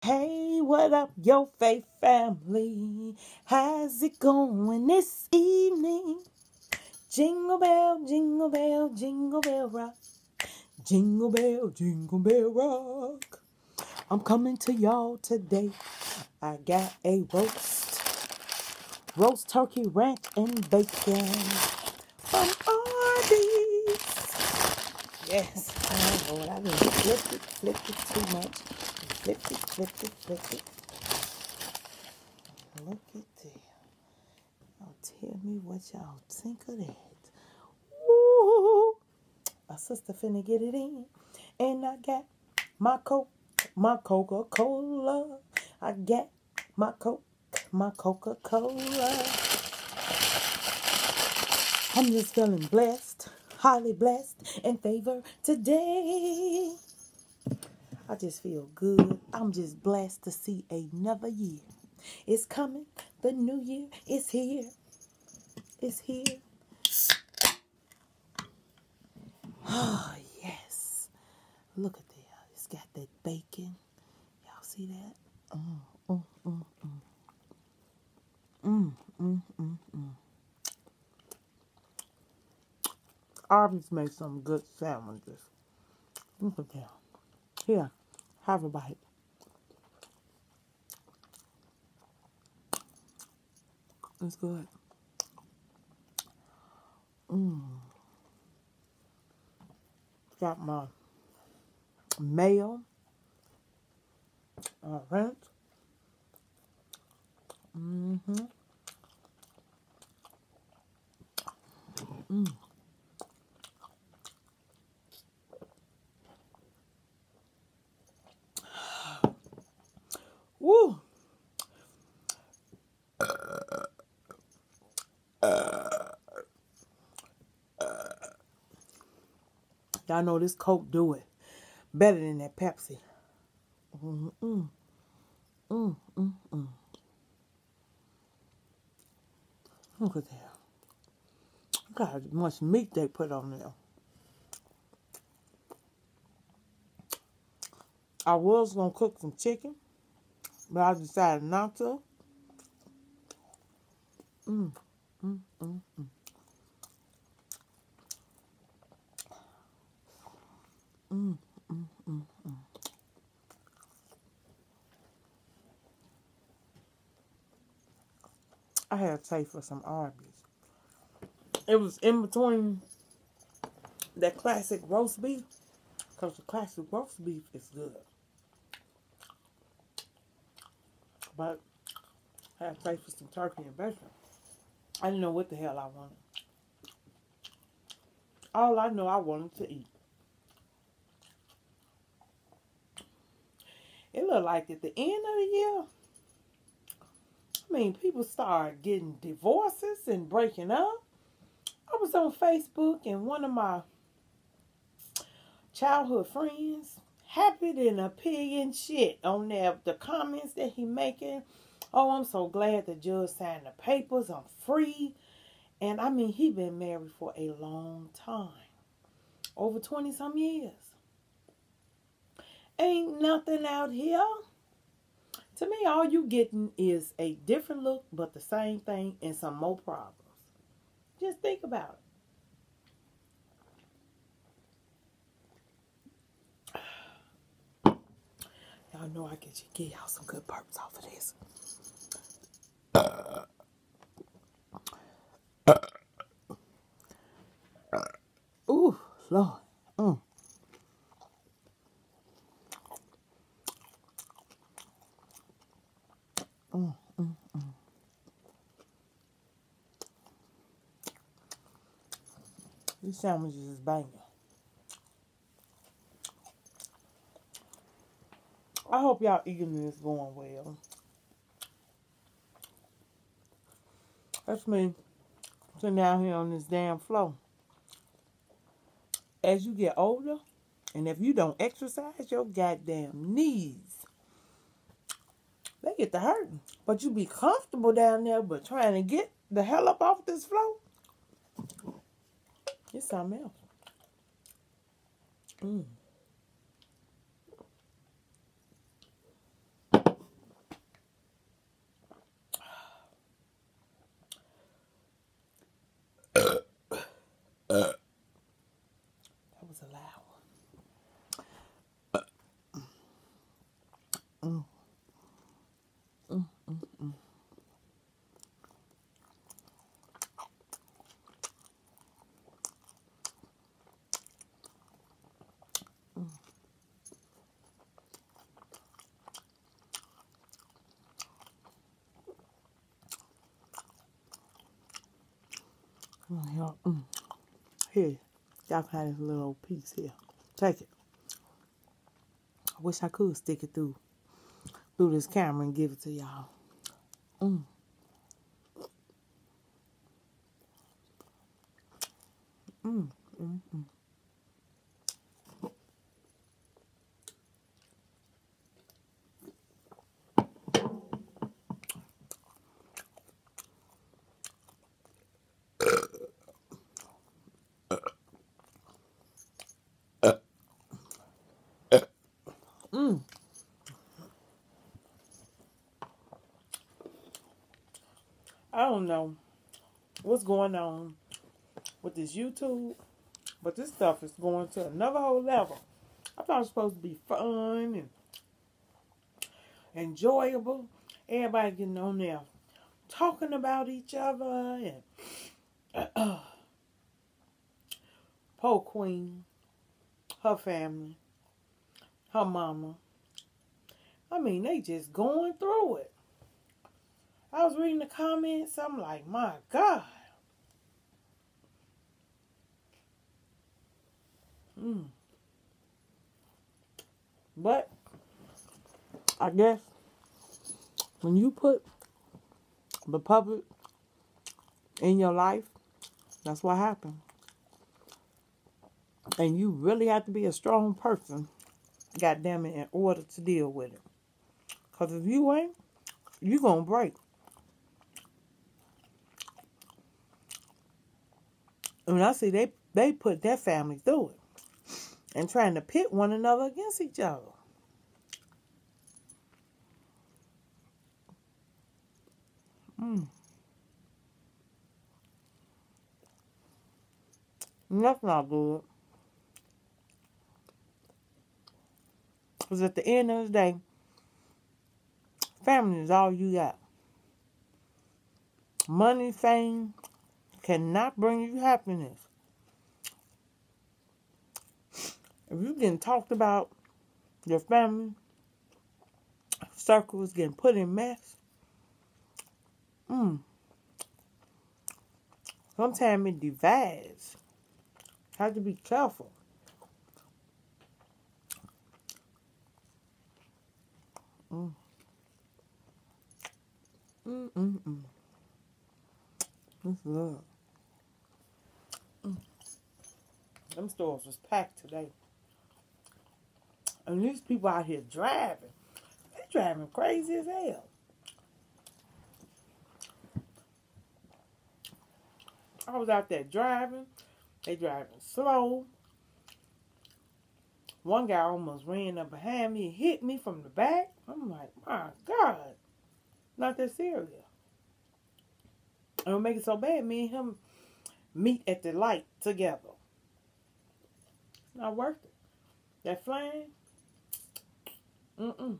Hey, what up, your faith family? How's it going this evening? Jingle bell, jingle bell, jingle bell rock. Jingle bell rock. I'm coming to y'all today. I got a roast turkey, ranch, and bacon from Arby's. Yes, oh Lord, I done flipped it too much. Flipped it. Look at that. Now tell me what y'all think of that. Ooh, my sister finna get it in. And I got my Coca-Cola. I got my Coca-Cola. I'm just feeling blessed, highly blessed, and favored today. I just feel good. I'm just blessed to see another year. It's coming. The new year is here. It's here. Oh, yes. Look at that. It's got that bacon. Y'all see that? Arby's made some good sandwiches. Look at that. Here, have a bite. It's good. Got my mayo, ranch. Woo! Y'all know this Coke do it better than that Pepsi. Look at that. Look how much meat they put on there. I was going to cook some chicken, but I decided not to. I had to taste for some Arby's. It was in between that classic roast beef, because the classic roast beef is good. But I had to taste for some turkey and bacon. I didn't know what the hell I wanted. All I know I wanted to eat. It looked like at the end of the year, I mean, people started getting divorces and breaking up. I was on Facebook and one of my childhood friends happy than a pig in shit on there. The comments that he making. Oh, I'm so glad the judge signed the papers. I'm free. And I mean, he been married for a long time. Over 20 some years. Ain't nothing out here. To me, all you getting is a different look, but the same thing and some more problems. Just think about it. Y'all know I get y'all some good burps off of this. Ooh, Lord. These sandwiches is banging. I hope y'all eating this going well. That's me sitting down here on this damn floor. As you get older, and if you don't exercise, your goddamn knees, they get to hurting. But you be comfortable down there, but trying to get the hell up off this floor, it's something else. Mm. Mm, mm, mm. Mm, y'all. Mm. Here, y'all can have this little old piece here. Take it. I wish I could stick it through this camera and give it to y'all. Mm. Mm. Mm. Mm. Mm. I don't know what's going on with this YouTube, but this stuff is going to another whole level. I thought it was supposed to be fun and enjoyable. Everybody getting on there talking about each other and poor Queen, her family, her mama. I mean, they just going through it. I was reading the comments. I'm like, my God. Mm. But I guess when you put the public in your life, that's what happened. And you really have to be a strong person, goddamn it, in order to deal with it. Because if you ain't, you going to break. And I see they put their family through it and trying to pit one another against each other. Mm. And that's not good. Because at the end of the day, family is all you got. Money, fame cannot bring you happiness. If you're getting talked about, your family circle is getting put in mess, sometimes it divides. Have to be careful. Mm. Mm, mm, mm. That's love. Mm. Them stores was packed today. And these people out here driving. They driving crazy as hell. I was out there driving. They driving slow. One guy almost ran up behind me and hit me from the back. I'm like, my God. Not that serious. And it'll make it so bad, me and him meet at the light together. It's not worth it. That flame, mm-mm.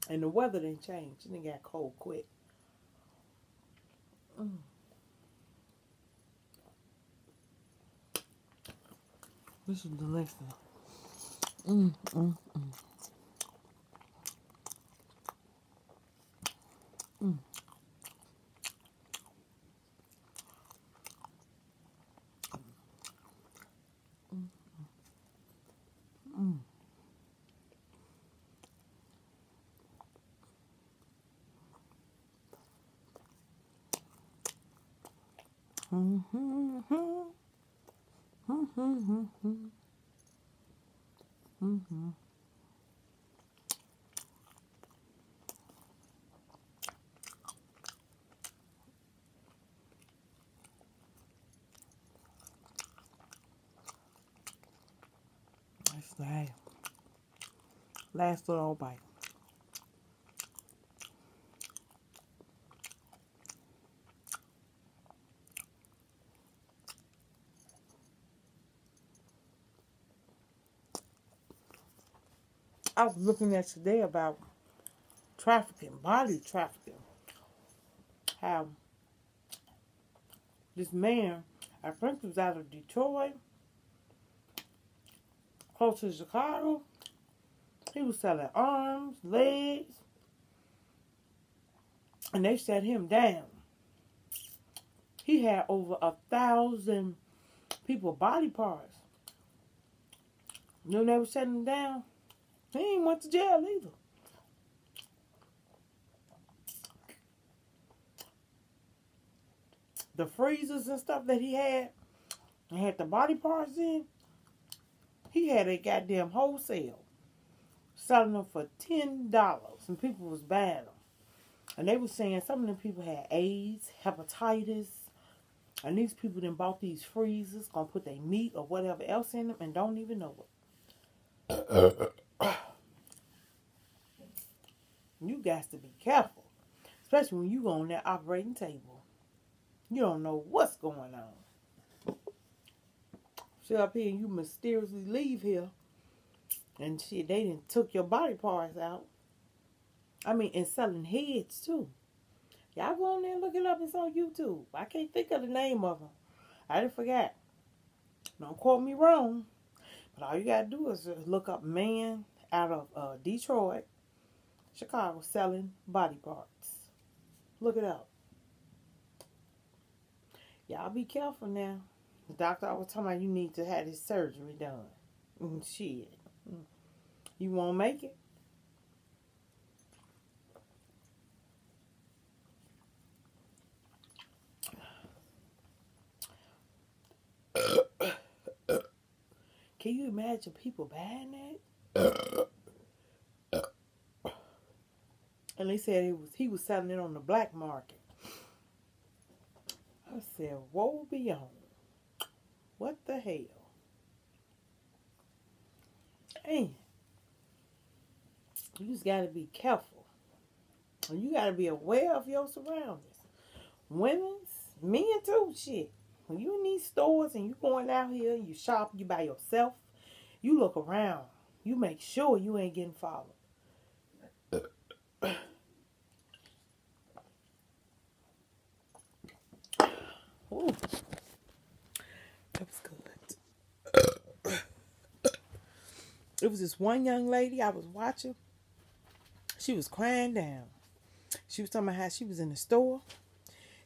And the weather didn't change. It didn't get cold quick. Mm. This is delicious. Mm, mm, mm. Mm. Mm. Mm-hmm. Mm-hmm. Mm-hmm. That's the last little bite. I was looking at today about trafficking, body trafficking. How this man, I think he was out of Detroit, close to Chicago. He was selling arms, legs, and they set him down. He had over 1,000 people body parts. You know they were setting him down? He ain't went to jail either. The freezers and stuff that he had the body parts in, he had a goddamn wholesale. Selling them for $10. And people was buying them. And they were saying some of them people had AIDS, hepatitis. And these people then bought these freezers, gonna put their meat or whatever else in them and don't even know it. You got to be careful. Especially when you go on that operating table. You don't know what's going on. Sit up here and you mysteriously leave here. And shit, they done took your body parts out. I mean, and selling heads too. Y'all go on there and look it up. It's on YouTube. I can't think of the name of them. I didn't forget. Don't quote me wrong. But all you gotta do is look up man out of Detroit, Chicago, selling body parts. Look it up. Y'all be careful now. The doctor always talking about you need to have this surgery done. Shit. You won't make it. Can you imagine people buying that? And they said he was selling it on the black market. I said, woe beyond. What the hell? Man, you just got to be careful. And you got to be aware of your surroundings. Women, men too, shit. When you in these stores and you going out here, you shop, you by yourself, you look around. You make sure you ain't getting followed. Ooh, that was good. It was this one young lady I was watching. She was crying down. She was talking about how she was in the store.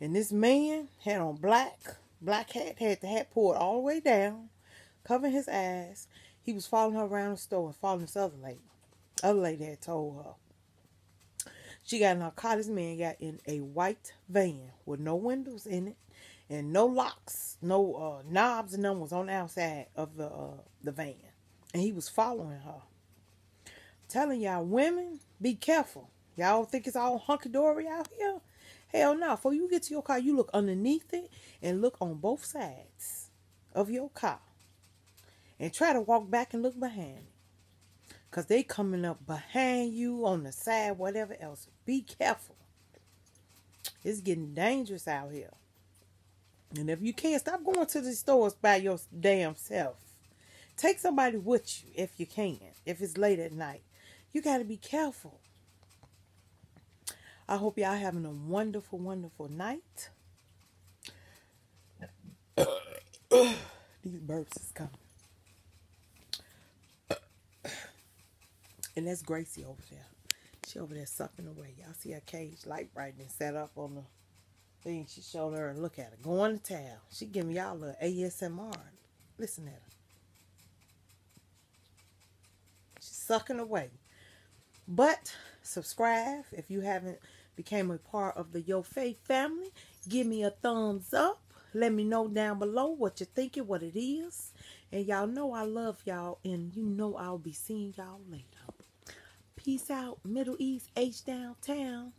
And this man had on black hat, had the hat pulled all the way down, covering his eyes. He was following her around the store and following this other lady. Other lady had told her. She got in her car. This man got in a white van with no windows in it and no locks, no knobs, and none was on the outside of the van. And he was following her. I'm telling y'all, women, be careful. Y'all think it's all hunky-dory out here? Hell no. Before you get to your car, you look underneath it and look on both sides of your car. And try to walk back and look behind it. Because they coming up behind you, on the side, whatever else. Be careful. It's getting dangerous out here. And if you can't, stop going to the stores by your damn self. Take somebody with you if you can. If it's late at night. You got to be careful. I hope y'all having a wonderful, wonderful night. These burps is coming. And that's Gracie over there. She over there sucking away. Y'all see her cage light right and set up on the thing. She showed her and look at her. Going to town. She giving y'all a ASMR. Listen at her. She's sucking away. But subscribe if you haven't became a part of the Yo Faith family. Give me a thumbs up. Let me know down below what you're thinking, what it is. And y'all know I love y'all. And you know I'll be seeing y'all later. Peace out, Middle East, H downtown.